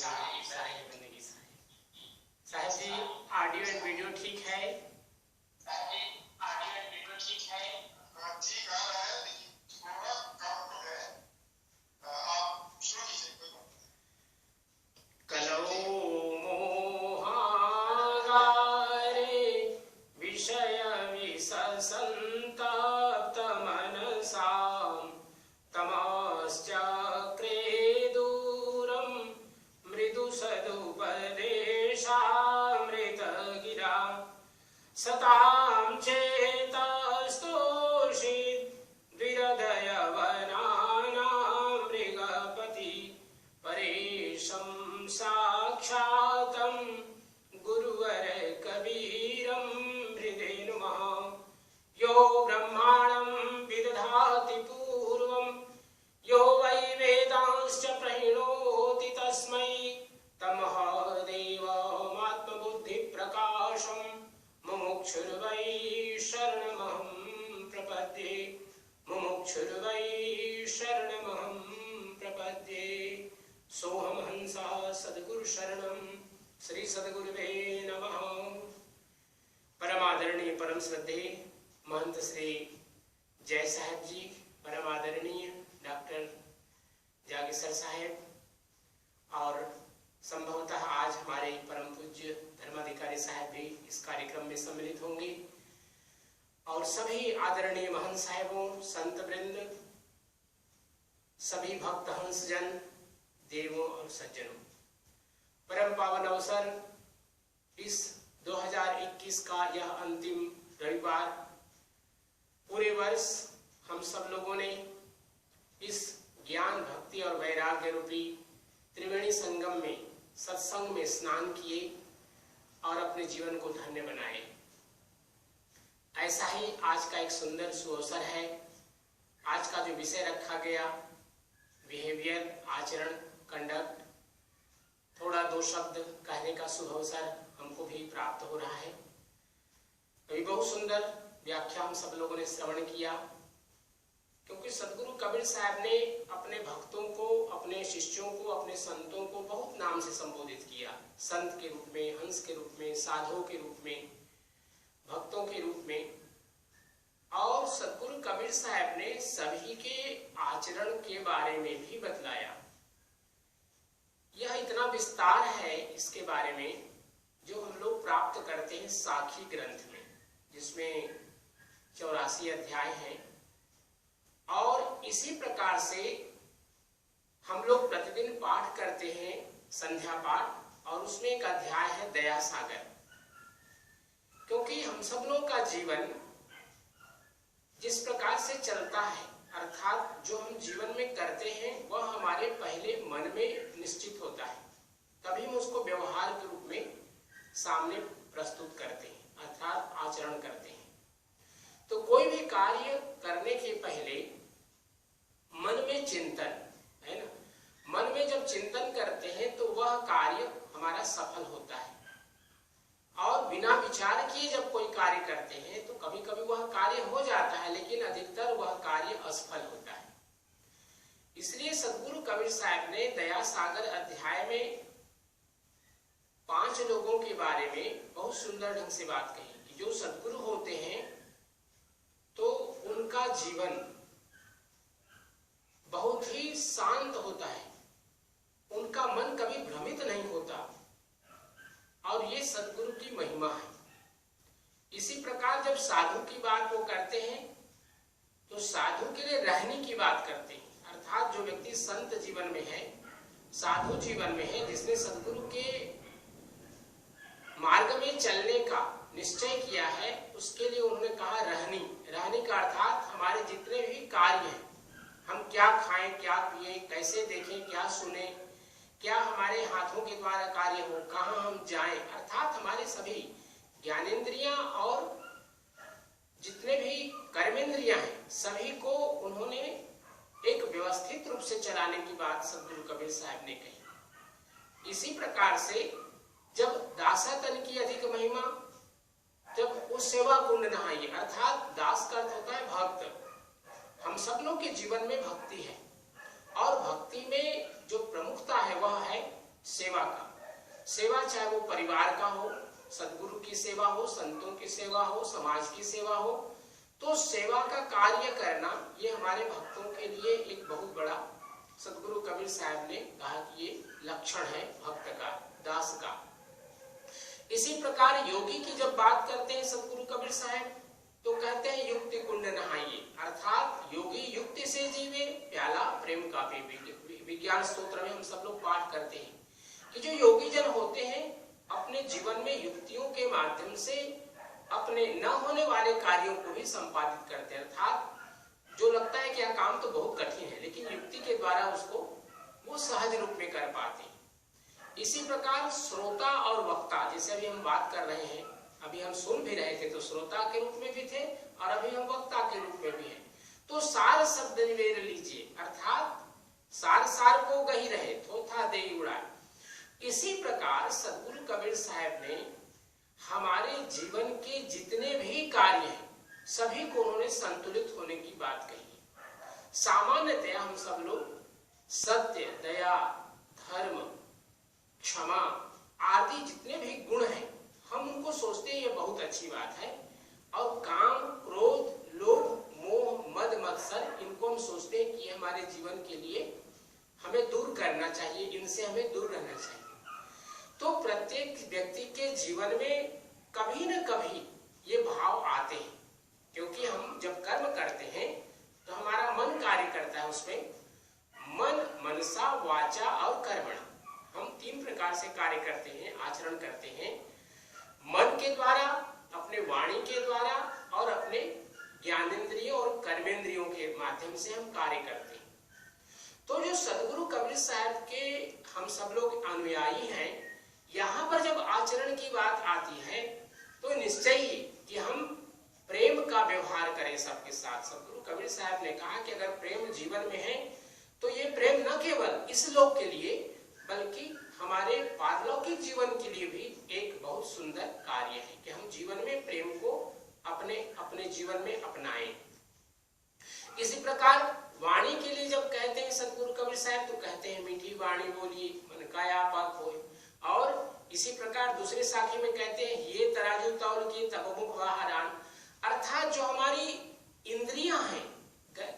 साहब जी, audio and video ठीक है? ठीक आ रहा है, लेकिन थोड़ा कम है। आप शुरू कीजिए, कोई बात नहीं। कलौ मोहागारे विषय विससंतप्त मनसां तमश्चक्रे दूरं मृदु सदुपदेशामृतगिरा सतां चेतस्तोषित् द्विहृदयवनानां मृगपति परेशं साक्षातं गुरुवर कबीरं हृदे नुमः। यो ब्रह्माणं विदधाति पूर्वं यो वै वेदांश्च प्रणोति तस्मै तमः देवमात्मबुद्धिप्रकाशं मुमुक्षुर्वै शरणमहं प्रपद्ये। मुमुक्षुर्वै शरणमहं प्रपद्ये। सोहम हंसा सद्गुरु शरणम। श्री सद्गुरुवे नमः। परमादरणीय परम श्रद्धेय महंत श्री जय साहब जी, परम आदरणीय डॉक्टर जागेश्वर साहेब, और संभवतः आज हमारे परम पूज्य धर्माधिकारी साहब भी इस कार्यक्रम में सम्मिलित होंगे, और सभी आदरणीय महंत साहेबों, संत वृंद, सभी भक्त हंसजन, देवों और सज्जनों, परम पावन अवसर इस 2021 का यह अंतिम रविवार, पूरे वर्ष हम सब लोगों ने इस ज्ञान, भक्ति और वैराग्य रूपी त्रिवेणी संगम में, सत्संग में स्नान किए और अपने जीवन को धन्य बनाए। ऐसा ही आज का एक सुंदर सुअवसर है। आज का जो विषय रखा गया, बिहेवियर, आचरण, कंडक्ट, थोड़ा दो शब्द कहने का शुभ अवसर हमको भी प्राप्त हो रहा है। अभी बहुत सुंदर व्याख्या हम सब लोगों ने श्रवण किया, क्योंकि सदगुरु कबीर साहब ने अपने भक्तों को, अपने शिष्यों को, अपने संतों को बहुत नाम से संबोधित किया। संत के रूप में, हंस के रूप में, साधुओं के रूप में, भक्तों के रूप में। और सदगुरु कबीर साहब ने सभी के आचरण के बारे में भी बतलाया। यह इतना विस्तार है इसके बारे में जो हम लोग प्राप्त करते हैं साखी ग्रंथ में, जिसमें 84 अध्याय हैं। और इसी प्रकार से हम लोग प्रतिदिन पाठ करते हैं, संध्या पाठ, और उसमें एक अध्याय है दया सागर। क्योंकि हम सब लोग का जीवन जिस प्रकार से चलता है, अर्थात जो हम जीवन में करते हैं, वह हमारे पहले मन में निश्चित होता है, तभी हम उसको व्यवहार के रूप में सामने प्रस्तुत करते हैं, अर्थात आचरण करते हैं। तो कोई भी कार्य करने के पहले मन में चिंतन है ना, मन में जब चिंतन करते हैं तो वह कार्य हमारा सफल होता है। और बिना विचार किए जब कोई कार्य करते हैं तो कभी कभी वह कार्य हो जाता है, लेकिन अधिकतर वह कार्य असफल होता है। इसलिए सदगुरु कबीर साहब ने दया सागर अध्याय में 5 लोगों के बारे में बहुत सुंदर ढंग से बात कही कि जो सदगुरु होते हैं तो उनका जीवन बहुत ही शांत होता है, उनका मन कभी भ्रमित नहीं होता, और ये सदगुरु की महिमा है। इसी प्रकार जब साधु की बात वो करते हैं तो साधु के लिए रहने की बात करते हैं, अर्थात जो व्यक्ति संत जीवन में है, साधु जीवन में है, जिसने सदगुरु के मार्ग में चलने का निश्चय किया है, उसके लिए उन्होंने कहा रहनी। रहने का अर्थात हमारे जितने भी कार्य हैं, हम क्या खाएं, क्या पिए, कैसे देखें, क्या सुने, क्या हमारे हाथों के द्वारा कार्य हो, कहाँ हम जाएं, अर्थात हमारे सभी ज्ञानेंद्रियां और जितने भी कर्मेंद्रियां हैं, सभी को उन्होंने एक व्यवस्थित रूप से चलाने की बात सदगुरु कबीर साहब ने कही। इसी प्रकार से जब दासा तन की अधिक महिमा, जब उस सेवा कुंड नहाइए, अर्थात दास का अर्थ होता है भक्त। हम सब लोग के जीवन में भक्ति है, और भक्ति में जो प्रमुखता है वह है सेवा का। सेवा चाहे वो परिवार का हो, सदगुरु की सेवा हो, संतों की सेवा हो, समाज की सेवा हो, तो सेवा का कार्य करना ये हमारे भक्तों के लिए एक बहुत बड़ा, सदगुरु कबीर साहब ने कहा कि ये लक्षण है भक्त का, दास का। इसी प्रकार योगी की जब बात करते हैं सदगुरु कबीर साहब, तो कहते हैं युक्ति कुंड नहाइए, अर्थात योगी युक्ति से जीवे, प्याला प्रेम का पीवे। विज्ञान स्तोत्र में हम सब लोग पाठ करते हैं कि जो योगी जन होते हैं अपने जीवन में युक्तियों के माध्यम से अपने न होने वाले कार्यों को भी संपादित करते हैं, अर्थात जो लगता है कि यह काम तो बहुत कठिन है, लेकिन युक्ति के द्वारा उसको वो सहज रूप में कर पाते हैं। इसी प्रकार श्रोता और वक्ता, जैसे अभी हम बात कर रहे हैं, अभी हम सुन भी रहे थे तो श्रोता के रूप में भी थे और अभी हम वक्ता के रूप में भी हैं। तो सार शब्द निवेर लीजिए, अर्थात सार सार को गही रहे, थोथा दे उड़ाए। इसी प्रकार सदगुरु कबीर साहब ने हमारे जीवन के जितने भी कार्य हैं सभी को उन्होंने संतुलित होने की बात कही। सामान्यतः हम सब लोग सत्य, दया, धर्म, क्षमा आदि जितने भी गुण हैं हम उनको सोचते हैं ये बहुत अच्छी बात है, और काम, क्रोध, लोभ, मोह, मद, मत्सर, इनको हम सोचते हैं कि हमारे जीवन के लिए हमें दूर करना चाहिए, इनसे हमें दूर रहना चाहिए। तो प्रत्येक व्यक्ति के जीवन में कभी न कभी ये भाव आते हैं, क्योंकि हम जब कर्म करते हैं तो हमारा मन कार्य करता है, उसमें मन, मनसा, वाचा और कर्मणा, हम तीन प्रकार से कार्य करते हैं, आचरण करते हैं। मन के द्वारा, अपने वाणी के द्वारा और अपने ज्ञानेंद्रियों और कर्मेंद्रियों के माध्यम से हम कार्य करते हैं। तो जो सदगुरु कबीर साहब के हम सब लोग अनुयायी हैं, यहाँ पर जब आचरण की बात आती है तो निश्चय ही कि हम प्रेम का व्यवहार करें सबके साथ। सदगुरु कबीर साहब ने कहा कि अगर प्रेम जीवन में है तो ये प्रेम न केवल इस लोक के लिए बल्कि हमारे पारलौकिक जीवन के लिए भी एक बहुत सुंदर कार्य है कि हम जीवन में प्रेम को अपने अपने जीवन में अपनाएं। इसी प्रकार वाणी के लिए जब कहते हैं सदगुरु कबीर साहब तो कहते हैं मीठी वाणी बोलिए, मन काया पाक होए। और इसी प्रकार दूसरे साखी में कहते हैं ये तराजू तौल की तब मुख वाहरान, अर्थात जो हमारी इंद्रियां हैं,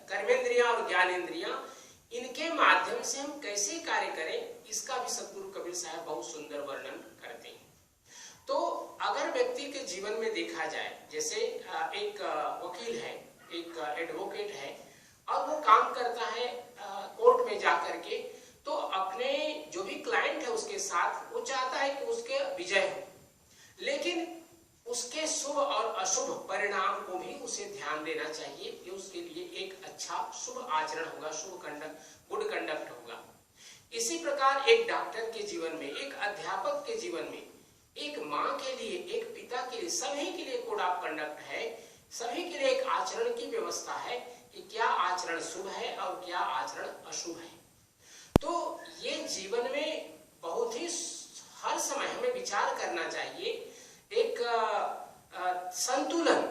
कर्मेंद्रियां और ज्ञानेंद्रियां, इनके माध्यम से हम कैसे कार्य करें इसका भी सदगुरु कबीर साहब बहुत सुंदर वर्णन करते हैं। तो अगर व्यक्ति के जीवन में देखा जाए, जैसे एक वकील है, एक एडवोकेट है और वो काम करता है कोर्ट में जाकर के, तो अपने जो भी क्लाइंट है उसके साथ वो चाहता है कि उसके विजय हो, लेकिन उसके शुभ और अशुभ परिणाम को भी उसे ध्यान देना चाहिए कि उसके लिए एक अच्छा शुभ आचरण होगा, शुभ कंडक्ट, गुड कंडक्ट होगा। इसी प्रकार एक डॉक्टर के जीवन में, एक अध्यापक के जीवन में, एक माँ के लिए, एक पिता के लिए, सभी के लिए कोड ऑफ कंडक्ट है, सभी के लिए एक आचरण की व्यवस्था है कि क्या आचरण शुभ है और क्या आचरण अशुभ है। तो ये जीवन में बहुत ही हर समय हमें विचार करना चाहिए, एक संतुलन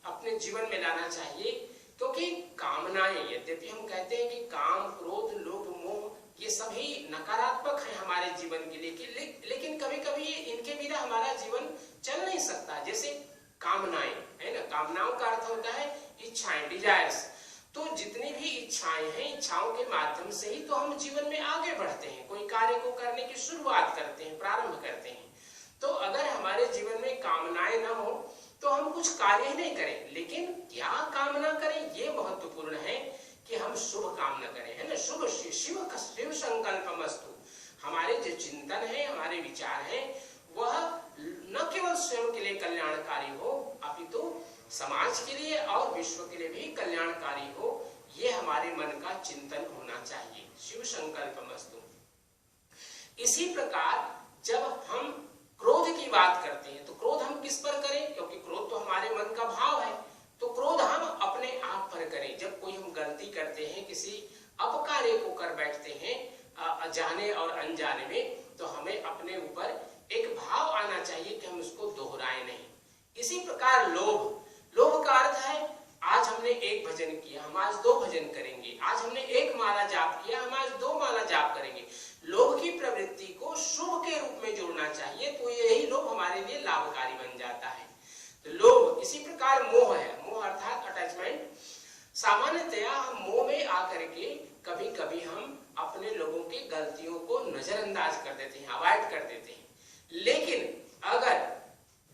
अपने जीवन में लाना चाहिए, क्योंकि कामनाएं, यद्यपि हम कहते हैं कि काम, क्रोध, लोभ, मोह ये सभी नकारात्मक है हमारे जीवन के लिए, लेकिन कभी कभी इनके बिना हमारा जीवन चल नहीं सकता। जैसे कामनाएं है ना, कामनाओं का अर्थ होता है इच्छाएं, डिजायर्स। तो जितनी भी इच्छाएं हैं, इच्छाओं के माध्यम से ही तो हम जीवन में आगे बढ़ते हैं, कोई कार्य को करने की शुरुआत करते हैं, प्रारंभ करते हैं। तो अगर हमारे जीवन में कामनाएं न हो तो हम कुछ कार्य ही नहीं करें, लेकिन क्या कामना करें ये महत्वपूर्ण है कि हम शुभ कामना करें, है ना। शुभ शिव संकल्पमस्तु, हमारे जो चिंतन है, हमारे विचार है, वह न केवल स्वयं के लिए कल्याणकारी हो अपितु समाज के लिए और विश्व के लिए भी कल्याणकारी हो, ये हमारे मन का चिंतन होना चाहिए। शिव संकल्पमस्तु। इसी प्रकार जब हम क्रोध की बात करते हैं तो क्रोध हम किस पर करें, क्योंकि क्रोध तो हमारे मन का भाव है, तो क्रोध हम अपने आप पर करें। जब कोई हम गलती करते हैं, किसी अपकार्य को कर बैठते हैं जाने और अनजाने में, तो हमें अपने ऊपर एक भाव आना चाहिए कि हम उसको दोहराएं नहीं। इसी प्रकार लोभ का अर्थ है आज हमने एक भजन किया, हम आज 2 भजन करेंगे, आज हमने 1 माला जाप किया, हम आज 2 माला जाप करेंगे। लोभ की प्रवृत्ति को शुभ नजरअंदाज कर देते हैं, अवॉइड कर देते हैं। लेकिन अगर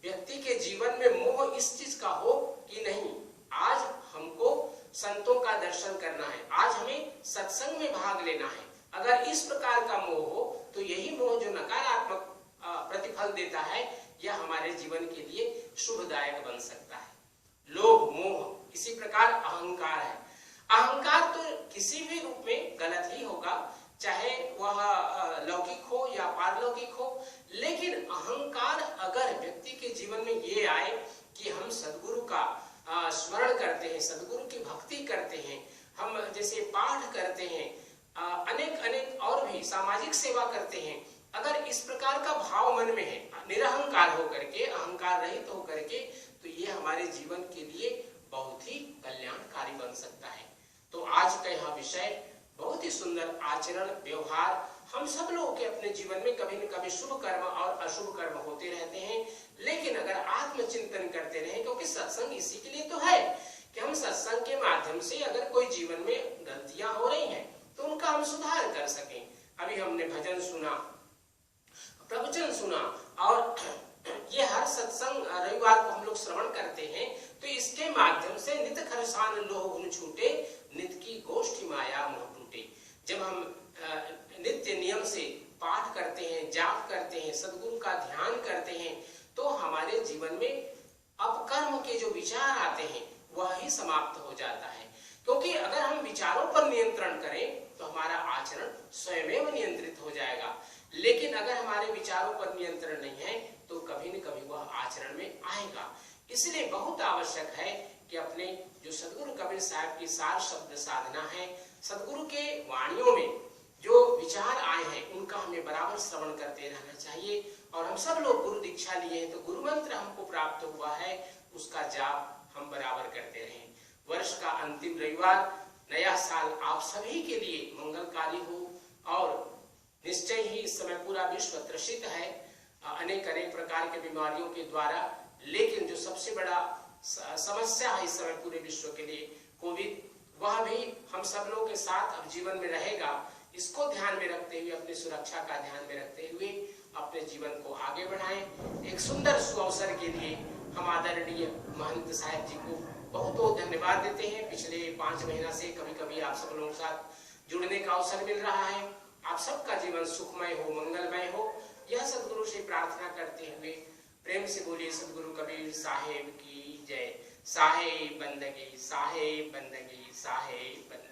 व्यक्ति के जीवन में मोह इस चीज का हो कि नहीं, आज हमको संतों का दर्शन करना है, आज हमें सत्संग में भाग लेना है, अगर इस प्रकार का मोह हो तो यही मोह जो नकारात्मक प्रतिफल देता है, यह हमारे जीवन के लिए शुभदायक बन सकता है। लोभ, मोह, इसी प्रकार अहंकार है। अहंकार तो किसी भी रूप में गलत ही होगा, चाहे वह लौकिक हो या पारलौकिक हो। लेकिन अहंकार अगर व्यक्ति के जीवन में ये आए कि हम सद्गुरु का स्मरण करते हैं, सद्गुरु की भक्ति करते हैं, हम जैसे पाठ करते हैं, अनेक और भी सामाजिक सेवा करते हैं, अगर इस प्रकार का भाव मन में है, निरहंकार होकर के, अहंकार रहित होकर के, तो ये हमारे जीवन के लिए बहुत ही कल्याणकारी बन सकता है। तो आज का यह विषय बहुत ही सुंदर, आचरण, व्यवहार। हम सब लोगों के अपने जीवन में कभी न कभी शुभ कर्म और अशुभ कर्म होते रहते हैं, लेकिन अगर आत्मचिंतन करते रहें, क्योंकि सत्संग इसी के लिए तो है कि हम सत्संग के माध्यम से अगर कोई जीवन में गलतियां हो रही हैं तो उनका हम सुधार कर सकें। अभी हमने भजन सुना, प्रवचन सुना, और ये हर सत्संग रविवार को हम लोग श्रवण करते हैं, तो इसके माध्यम से नित खरसान लोह गुण छूटे, नित की गोष्ठी माया मोह टूटे। जब हम नित्य नियम से पाठ करते हैं, जाप करते हैं, सद्गुरु का ध्यान करते हैं, तो हमारे जीवन में अपकर्म के जो विचार आते हैं वह ही समाप्त हो जाता है। क्योंकि अगर हम विचारों पर नियंत्रण करें तो हमारा आचरण स्वयं नियंत्रित हो जाएगा, लेकिन अगर हमारे विचारों पर नियंत्रण नहीं है तो कभी न कभी वह आचरण में आएगा। इसलिए बहुत आवश्यक है कि अपने जो सद्गुरु कबीर साहब की सार शब्द साधना है, सद्गुरु के वाणियों में जो विचार आए हैं उनका हमें बराबर श्रवण करते रहना चाहिए। और हम सब लोग गुरु दीक्षा लिए हैं तो गुरु मंत्र हमको प्राप्त हुआ है, उसका जाप हम बराबर करते रहें। वर्ष का अंतिम रविवार, नया साल आप सभी के लिए मंगलकारी हो। और निश्चय ही इस समय पूरा विश्व त्रसित है अनेक प्रकार के बीमारियों के द्वारा, लेकिन जो सबसे बड़ा समस्या है इस समय पूरे विश्व के लिए, कोविड, वह भी हम सब लोगों के साथ अब जीवन में रहेगा। इसको ध्यान में रखते हुए, अपनी सुरक्षा का ध्यान में रखते हुए अपने जीवन को आगे बढ़ाएं। एक सुंदर सुअवसर के लिए हम आदरणीय महंत साहब जी को बहुत बहुत धन्यवाद देते हैं। पिछले 5 महीना से कभी कभी आप सब लोगों के साथ जुड़ने का अवसर मिल रहा है। आप सबका जीवन सुखमय हो, मंगलमय हो, यह सद्गुरु से प्रार्थना करते हुए प्रेम से बोलिए सद्गुरु कबीर साहेब की जय। साहेब बंदगी, साहेब बंदगी, साहेब बंदगी।